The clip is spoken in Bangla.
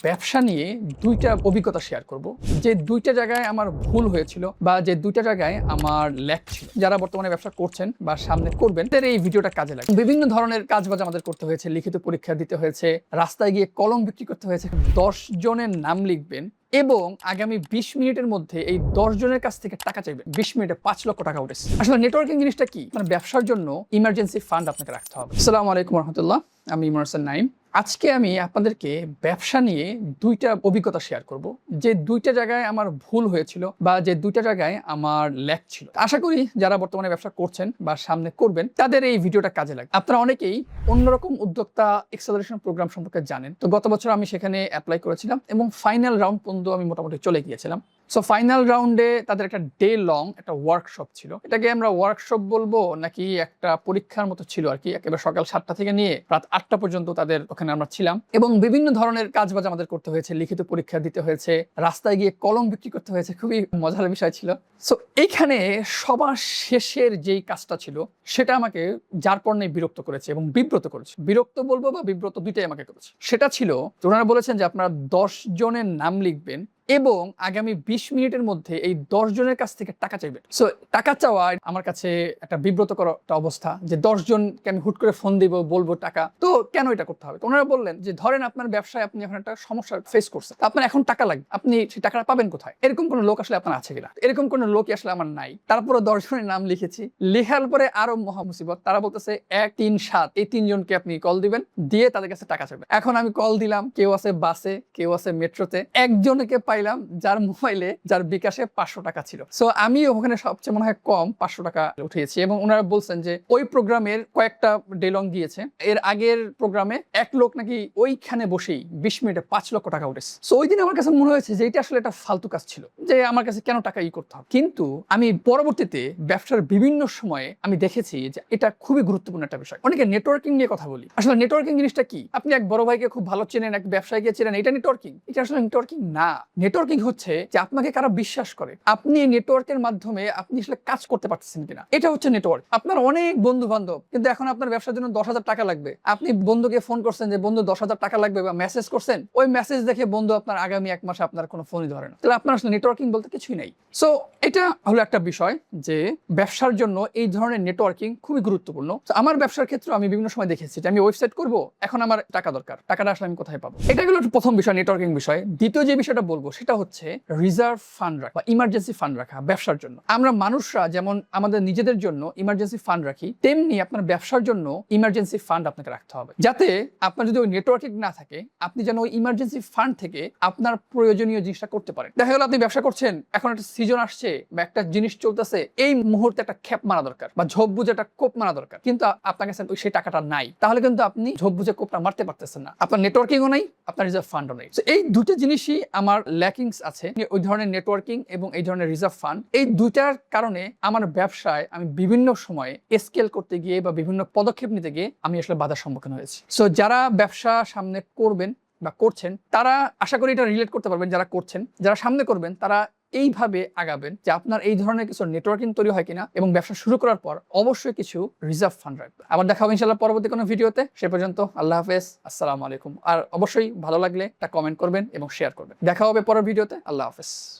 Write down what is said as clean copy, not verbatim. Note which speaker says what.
Speaker 1: ব্যবসা নিয়ে দুইটা অভিজ্ঞতা শেয়ার করব, যে দুইটা জায়গায় আমার ভুল হয়েছিল বা যে দুইটা জায়গায় আমার ল্যাক ছিল। যারা বর্তমানে ব্যবসা করছেন বা সামনে করবেন তাদের এই ভিডিওটা কাজে লাগে। বিভিন্ন ধরনের কাজবাজ আমাদের করতে হয়েছে, লিখিত পরীক্ষা দিতে হয়েছে, রাস্তায় গিয়ে কলম বিক্রি করতে হয়েছে। 10 জনের নাম লিখবেন এবং আগামী 20 মিনিটের মধ্যে এই 10 জনের কাছ থেকে টাকা চাইবেন। 20 মিনিটে 5 লক্ষ টাকা উঠেছে। আসলে নেটওয়ার্কিং জিনিসটা কি? মানে ব্যবসার জন্য ইমার্জেন্সি ফান্ড আপনাকে রাখতে হবে। আসসালামু আলাইকুম রহমতুল্লাহ, আমি ইমরান হোসেন নাইম। আজকে আমি আপনাদেরকে ব্যবসা নিয়ে দুইটা অভিজ্ঞতা শেয়ার করব, যে দুইটা জায়গায় আমার ভুল হয়েছিল বা যে দুইটা জায়গায় আমার ল্যাক ছিল। আশা করি যারা বর্তমানে ব্যবসা করছেন বা সামনে করবেন তাদের এই ভিডিওটা কাজে লাগে। আপনারা অনেকেই অন্যরকম উদ্যোক্তা এক্সেলারেশন প্রোগ্রাম সম্পর্কে জানেন। তো গত বছর আমি সেখানে অ্যাপ্লাই করেছিলাম এবং ফাইনাল রাউন্ড পর্যন্ত আমি মোটামুটি চলে গিয়েছিলাম। সো ফাইনাল রাউন্ডে তাদের একটা ডে লং একটা ওয়ার্কশপ ছিল। এটাকে আমরা ওয়ার্কশপ বলবো নাকি একটা পরীক্ষার মতো ছিল আর কি। একেবারে সকাল 7টা থেকে নিয়ে রাত 8টা পর্যন্ত তাদের ওখানে আমরা ছিলাম এবং বিভিন্ন ধরনের কাজবাজ আমাদের করতে হয়েছে, লিখিত পরীক্ষা দিতে হয়েছে, রাস্তায় গিয়ে কলম বিক্রি করতে হয়েছে। খুবই মজার বিষয় ছিল। সো এইখানে সবার শেষের যেই কাজটা ছিল সেটা আমাকে যার পণ্যে বিরক্ত করেছে এবং বিব্রত করেছে। বিরক্ত বলবো বা বিব্রত দুইটাই আমাকে করেছে। সেটা ছিল ওনারা বলেছেন যে আপনারা 10 জনের নাম লিখবেন এবং আগামী 20 মিনিটের মধ্যে এই 10 জনের কাছ থেকে টাকা চাইবেন। সো টাকা চাওয়া আমার কাছে একটা বিব্রতকর একটা অবস্থা, যে 10 জনকে আমি হুট করে ফোন দিব, বলবো টাকা। তো কেন এটা করতে হবে? ওনারা বললেন যে ধরেন আপনার ব্যবসায় আপনি এখন একটা সমস্যা ফেস করছেন, আপনার এখন টাকা লাগবে, আপনি সেই টাকাটা পাবেন কোথায়? এরকম কোনো লোক আসলে আপনার আছে কিনা? এরকম কোনো লোকই আসলে আমার নাই। তারপরে 10 জনের নাম লিখেছি। লেখার পরে আরো মহা মুসিবত, তারা বলতেছে 1 3 7 এই 3 জনকে আপনি কল দিবেন, দিয়ে তাদের কাছে টাকা চাইবেন। এখন আমি কল দিলাম, কেউ আছে বাসে, কেউ আছে মেট্রোতে। একজনকে পাইলাম যার মোবাইলে, যার বিকাশে 500 টাকা ছিল। সো আমি ওখানে সবচেয়ে মনে হয় কম 500 টাকা উঠিয়েছি এবং ওনারা বলছেন যে ওই প্রোগ্রামের কয়েকটা ডে লং গিয়েছে, এর আগের প্রোগ্রামে এক লোক নাকি ওইখানে বসেই 20 মিনিটে 5 লক্ষ টাকা উঠেছে। সো ওই দিন আমার কাছে মনে হয়েছে যে এটা আসলে একটা ফালতু কাজ ছিল, যে আমার কাছে কেন টাকা করতে হবে। কিন্তু আমি পরবর্তীতে ব্যবসার বিভিন্ন সময়ে আমি দেখেছি যে এটা খুবই গুরুত্বপূর্ণ একটা বিষয়। অনেকে নেটওয়ার্কিং নিয়ে কথা বলি। আসলে নেটওয়ার্কিং জিনিসটা কি? আপনি এক বড় ভাইকে খুব ভালো চেনেন, এক ব্যবসায়ীকে চেনেন, এটা নেটওয়ার্কিং? এটা আসলে নেটওয়ার্কিং না। নেটওয়ার্কিং হচ্ছে যে আপনাকে কারা বিশ্বাস করে, আপনি এই নেটওয়ার্কের মাধ্যমে আপনি আসলে কাজ করতে পারতেছেন কিনা, এটা হচ্ছে নেটওয়ার্ক। আপনার অনেক বন্ধু বান্ধব, কিন্তু এখন আপনার ব্যবসার জন্য 10,000 টাকা লাগবে। আপনি বন্ধুকে ফোন করছেন যে বন্ধু 10,000 টাকা লাগবে, বা মেসেজ করছেন, ওই মেসেজ দেখে বন্ধু আপনার আগামী 1 মাসে আপনার কোনো ফোনই ধরে না। তাহলে আপনার আসলে নেটওয়ার্কিং বলতে কিছুই নাই। সো এটা হলো একটা বিষয়, যে ব্যবসার জন্য এই ধরনের নেটওয়ার্কিং খুবই গুরুত্বপূর্ণ। আমার ব্যবসার ক্ষেত্রে আমি বিভিন্ন সময় দেখেছি যে আমি ওয়েবসাইট করব, এখন আমার টাকা দরকার, টাকাটা আসলে আমি কোথায় পাবো? এটা হলো প্রথম বিষয়, নেটওয়ার্কিং বিষয়। দ্বিতীয় যে বিষয়টা বলবো সেটা হচ্ছে রিজার্ভ ফান্ড রাখা বা ইমার্জেন্সি ফান্ড রাখা ব্যবসার জন্য। আমরা মানুষরা যেমন আমাদের নিজেদের জন্য ইমার্জেন্সি ফান্ড রাখি, তেমনি আপনার ব্যবসার জন্য ইমার্জেন্সি ফান্ড আপনাকে রাখতে হবে, যাতে আপনার যদি ওই নেটওয়ার্কিং না থাকে, আপনি যেন ওই ইমার্জেন্সি ফান্ড থেকে আপনার প্রয়োজনীয় জিনিসটা করতে পারেন। দেখা গেল আপনি ব্যবসা করছেন, এখন একটা সিজন আসছে বা একটা জিনিস চলতেছে, এই মুহূর্তে একটা খ্যাপ মারা দরকার বা ঝোপ বুঝে একটা কোপ মারা দরকার, কিন্তু আপনার কাছে সেই টাকাটা নাই। তাহলে কিন্তু আপনি ঝোপ বুঝে কোপটা মারতে পারতেছেন না। আপনার নেটওয়ার্কিংও নাই, আপনার রিজার্ভ ফান্ডও নেই। এই দুটো জিনিসই আমার ল্যাকিংস আছে, ওই ধরনের নেটওয়ার্কিং এবং এই ধরনের রিজার্ভ ফান্ড। এই দুইটার কারণে আমার ব্যবসায় আমি বিভিন্ন সময়ে স্কেল করতে গিয়ে বা বিভিন্ন পদক্ষেপ নিতে গিয়ে আমি আসলে বাধার সম্মুখীন হয়েছি। সো যারা ব্যবসা সামনে করবেন বা করছেন, তারা আশা করি এটা রিলেট করতে পারবেন। যারা করছেন, যারা সামনে করবেন, তারা এইভাবে আগাবেন যে আপনার এই ধরনের কিছু নেটওয়ার্কিং তৈরি হয় কিনা, এবং ব্যবসা শুরু করার পর অবশ্যই কিছু রিজার্ভ ফান্ড রাখবেন। আবার দেখা হবে ইনশাআল্লাহ পরবর্তী কোনো ভিডিওতে। সে পর্যন্ত আল্লাহ হাফেজ, আসসালামু আলাইকুম। আর অবশ্যই ভালো লাগলে একটা কমেন্ট করবেন এবং শেয়ার করবেন। দেখা হবে পরের ভিডিওতে। আল্লাহ হাফেজ।